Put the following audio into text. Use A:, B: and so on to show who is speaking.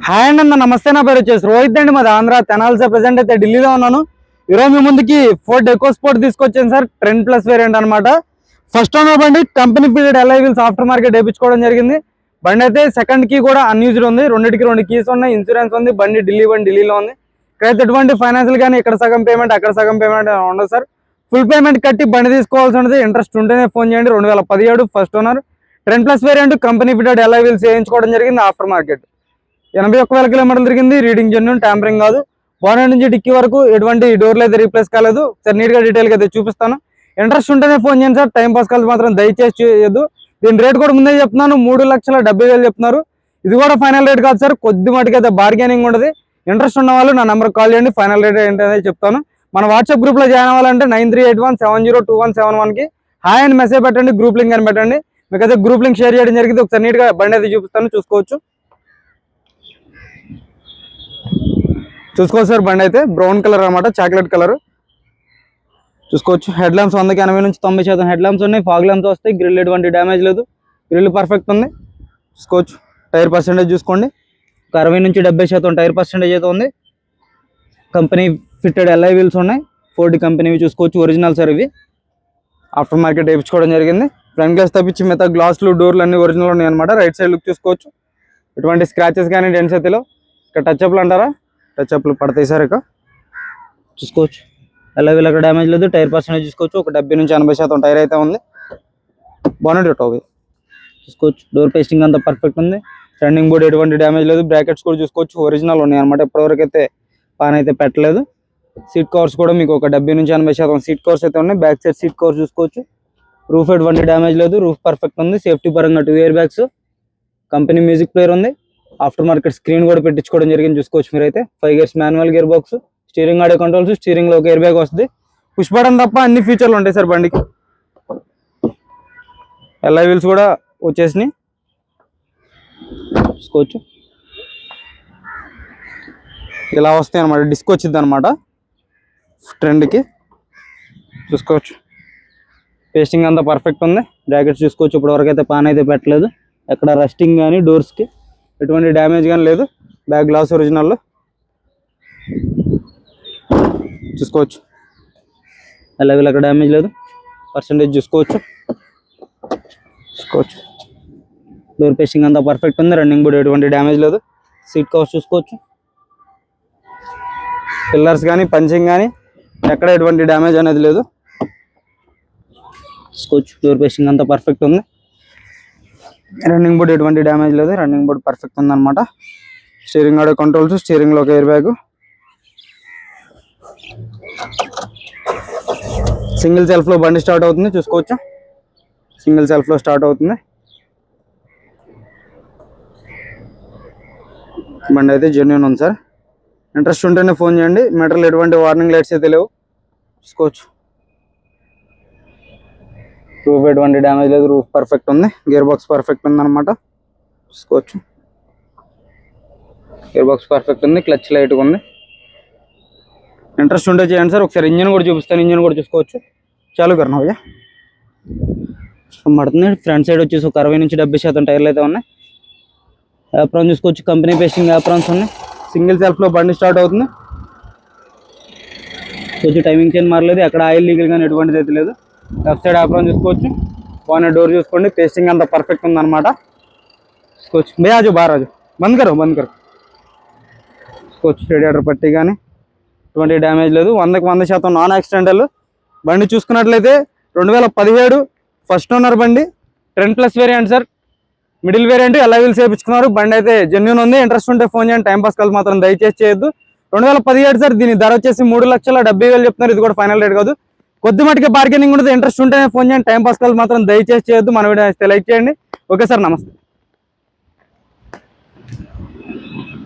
A: Hi అండి అన్న, నమస్తే. నా పేరు వచ్చేసి రోహిత్ అండి, మాది ఆంధ్ర తెనాలి. ప్రెసెంట్ అయితే ఢిల్లీలో ఉన్నాను. ఈరోజు మీ ముందుకి ఫోర్డ్ ఎకో స్పోర్ట్ తీసుకొచ్చాను సార్. 10+ వేరియంట్ అనమాట. ఫస్ట్ ఓనర్ బండి, company period alloy wheels after market వేయించుకోవడం జరిగింది. బండి అయితే సెకండ్ కీ కూడా అన్యూజ్డ్ ఉంది. రెండింటికి 2 కీస్ ఉన్నాయి, ఇన్సూరెన్స్ ఉంది. బండి ఢిల్లీలో ఉంది. ఇక్కడైతే ఎటువంటి ఫైనాన్షియల్ కానీ ఇక్కడ సగం పేమెంట్ అక్కడ సగం పేమెంట్ ఉండదు సార్. ఫుల్ పేమెంట్ కట్టి బండి తీసుకోవాల్సి ఉంటుంది. ఇంట్రెస్ట్ ఉంటేనే ఫోన్ చేయండి. 2017 first owner 10+ variant company fitted alloy wheels వేయించుకోవడం జరిగింది. ఆఫ్టర్ మార్కెట్ 81,000 కిలోమీటర్లు తిరిగింది. రీడింగ్ జెన్యూన్, ట్యాంపరింగ్ కాదు. బోనెట్ నుంచి డిక్కీ వరకు ఎటువంటి డోర్లు అయితే రీప్లేస్ కాలేదు సార్. నీట్గా డీటెయిల్గా అయితే చూపిస్తాను. ఇంట్రెస్ట్ ఉంటేనే ఫోన్ చేయండి సార్. టైం పాస్ కాల్స్ మాత్రం దయచేసి చేయొద్దు. దీని రేట్ కూడా ముందే చెప్తున్నాను, 3,70,000 చెప్తున్నారు. ఇది కూడా ఫైనల్ రేట్ కాదు సార్. కొద్ది మటుకు అయితే బార్గెనింగ్ ఉంటుంది. ఇంట్రెస్ట్ ఉన్న వాళ్ళు నా నెంబర్కి కాల్ చేయండి. ఫైనల్ రేట్ ఏంటనేది చెప్తాను. మన వాట్సాప్ గ్రూప్లో జాయిన్ అవ్వాలంటే 9381702171కి హాయ్ అని మెసేజ్ పెట్టండి. గ్రూప్ లింక్ అని పెట్టండి. మీకైతే గ్రూప్ లింక్ షేర్ చేయడం జరిగింది. ఒకసారి నీట్గా బండి అయితే చూపిస్తాను, చూసుకోవచ్చు. చూసుకోవచ్చు సార్. బండి అయితే బ్రౌన్ కలర్ అనమాట, చాక్లెట్ కలర్. చూసుకోవచ్చు. హెడ్ ల్యాంప్స్ 100కి 80 నుంచి 90% హెడ్ ల్యాంప్స్ ఉన్నాయి. ఫాగ్ ల్యాంప్స్ వస్తాయి. గ్రిల్ ఎటువంటి డ్యామేజ్ లేదు. గ్రిల్ పర్ఫెక్ట్ ఉంది. చూసుకోవచ్చు. టైర్ పర్సెంటేజ్ చూసుకోండి. 60 నుంచి 70% టైర్ పర్సెంటేజ్ అయితే ఉంది. కంపెనీ ఫిట్టెడ్ అలై వీల్స్ ఉన్నాయి. ఫోర్డ్ కంపెనీవి చూసుకోవచ్చు. ఒరిజినల్ సార్ ఇవి. ఆఫ్టర్ మార్కెట్ వేయించుకోవడం జరిగింది. ఫ్రంట్ గ్లాస్ తప్పించి మిగతా గ్లాసులు, డోర్లు అన్ని ఒరిజినల్ ఉన్నాయి అనమాట. రైట్ సైడ్ లుక్ చూసుకోవచ్చు. ఎటువంటి స్క్రాచెస్ కానీ డెంట్స్ అయితే ఇక్కడ టచ్అప్లు అంటారా, టచ్అప్లు పడతాయి సార్. ఇక చూసుకోవచ్చు. అలా వీళ్ళకి డ్యామేజ్ లేదు. టైర్ పర్సెంటేజ్ చూసుకోవచ్చు. ఒక 70 నుంచి 80% టైర్ అయితే ఉంది. బోనెట్ టోవి చూసుకోవచ్చు. డోర్ పేస్టింగ్ అంతా పర్ఫెక్ట్ ఉంది. రన్నింగ్ బోర్డ్ ఎటువంటి డ్యామేజ్ లేదు. బ్రాకెట్స్ కూడా చూసుకోవచ్చు. ఒరిజినల్ ఉన్నాయి అనమాట. ఇప్పటివరకు అయితే పాన్ అయితే పెట్టలేదు. సీట్ కవర్స్ కూడా మీకు ఒక 70 నుంచి 80% సీట్ కవర్స్ అయితే ఉన్నాయి. బ్యాక్ సైడ్ సీట్ కవర్స్ చూసుకోవచ్చు. రూఫ్ ఎటువంటి డ్యామేజ్ లేదు. రూఫ్ పర్ఫెక్ట్ ఉంది. సేఫ్టీ పరంగా 2 air bags. Company music player ఉంది. ఆఫ్టర్ మార్కెట్ స్క్రీన్ కూడా పెట్టించుకోవడం జరిగింది. చూసుకోవచ్చు మీరైతే. 5 gears manual gear box, steering audio controls, steering లో ఒక ఎయిర్ బ్యాగ్ వస్తుంది. పుష్ బటన్ తప్ప అన్ని ఫీచర్లు ఉంటాయి సార్ బండికి. అలై వీల్స్ కూడా వచ్చేసినాయి. చూసుకోవచ్చు. ఇలా వస్తాయి అనమాట. డిస్క్ వచ్చింది అనమాట ట్రెండ్కి. చూసుకోవచ్చు. పేస్టింగ్ అంతా పర్ఫెక్ట్ ఉంది. జాకెట్స్ చూసుకోవచ్చు. ఇప్పటివరకు అయితే పాన్ అయితే పెట్టలేదు. ఎక్కడ రస్టింగ్ కానీ డోర్స్కి ఎటువంటి డ్యామేజ్ కానీ లేదు. బ్యాక్ గ్లాస్ ఒరిజినల్లో చూసుకోవచ్చు. అలాగే అక్కడ డ్యామేజ్ లేదు. పర్సెంటేజ్ చూసుకోవచ్చు. డోర్ పేస్టింగ్ అంతా పర్ఫెక్ట్ ఉంది. రన్నింగ్ బోర్డ్ ఎటువంటి డ్యామేజ్ లేదు. సీట్ కవర్స్ చూసుకోవచ్చు. పిల్లర్స్ కానీ పంచింగ్ కానీ ఎక్కడ ఎటువంటి డ్యామేజ్ అనేది లేదు. చూసుకోవచ్చు. డోర్ పేస్టింగ్ అంతా పర్ఫెక్ట్ ఉంది. రన్నింగ్ బోర్డ్ ఎటువంటి డ్యామేజ్ లేదు. రన్నింగ్ బోర్డ్ పర్ఫెక్ట్ ఉంది అనమాట. స్టీరింగ్ ఆడియో కంట్రోల్స్, స్టీరింగ్ లో ఒక ఎయిర్ బ్యాగ్. సింగిల్ సెల్ఫ్ లో బండి స్టార్ట్ అవుతుంది. చూసుకోవచ్చు. సింగిల్ సెల్ఫ్ లో స్టార్ట్ అవుతుంది. బండి అయితే జెన్యూన్ ఉంది సార్. ఇంట్రెస్ట్ ఉంటేనే ఫోన్ చేయండి. మీటర్లు ఎటువంటి వార్నింగ్ లైట్స్ అయితే లేవు. చూసుకోవచ్చు. రూఫ్ ఎటువంటి డ్యామేజ్ లేదు. రూఫ్ పర్ఫెక్ట్ ఉంది. గేర్ బాక్స్ పర్ఫెక్ట్ ఉంది అనమాట. చూసుకోవచ్చు. గేర్ బాక్స్ పర్ఫెక్ట్ ఉంది. క్లచ్ లైట్గా ఉంది. ఇంట్రెస్ట్ ఉంటే చేయండి సార్. ఒకసారి ఇంజిన్ కూడా చూపిస్తాను. ఇంజిన్ కూడా చూసుకోవచ్చు. చాలు కర్నా భయ్యా పడుతుంది. ఫ్రంట్ సైడ్ వచ్చేసి ఒక 60 నుంచి 70% టైర్లు అయితే ఉన్నాయి. యాప్రాన్ చూసుకోవచ్చు. కంపెనీ పేస్టింగ్ యాప్రాన్స్ ఉన్నాయి. సింగిల్ సెల్ఫ్లో బండి స్టార్ట్ అవుతుంది. కొంచెం టైమింగ్ చైన్ మారలేదు. అక్కడ ఆయిల్ లీగల్ కానీ ఎటువంటిది అయితే లేదు. లెఫ్ట్ సైడ్ యాప్రాన్ చూసుకోవచ్చు. బాగానే డోర్ చూసుకోండి. పేస్టింగ్ అంతా పర్ఫెక్ట్ ఉందన్నమాట. చూసుకోవచ్చు. భయ్యాజు బారాజు బంద్ కరు చూసుకోవచ్చు. రేడియేటర్ పట్టి కానీ ఎటువంటి డ్యామేజ్ లేదు. 100కి 100% నాన్ యాక్సిడెంటల్. బండి చూసుకున్నట్లయితే 2017 ఫస్ట్ ఓనర్ బండి. 10+ variant sir. Middle variant alloy wheels వేయించుకున్నారు. బండి అయితే జెన్యూన్ ఉంది. ఇంట్రెస్ట్ ఉంటే ఫోన్ చేయండి. టైం పాస్ కాల్ మాత్రం దయచేసి చేయొద్దు. 2017 సార్. దీని ధర వచ్చేసి 3,70,000 చెప్తున్నారు. ఇది కూడా ఫైనల్ రేట్ కాదు. కొద్ది మటుకే బార్గెనింగ్ ఉంటుంది. ఇంట్రెస్ట్ ఉంటేనే ఫోన్ చేయండి. టైం పాస్ కాల్ మాత్రం దయచేసి చేయొద్దు. మన వీడియో లైక్ చేయండి. ఓకే సార్, నమస్తే.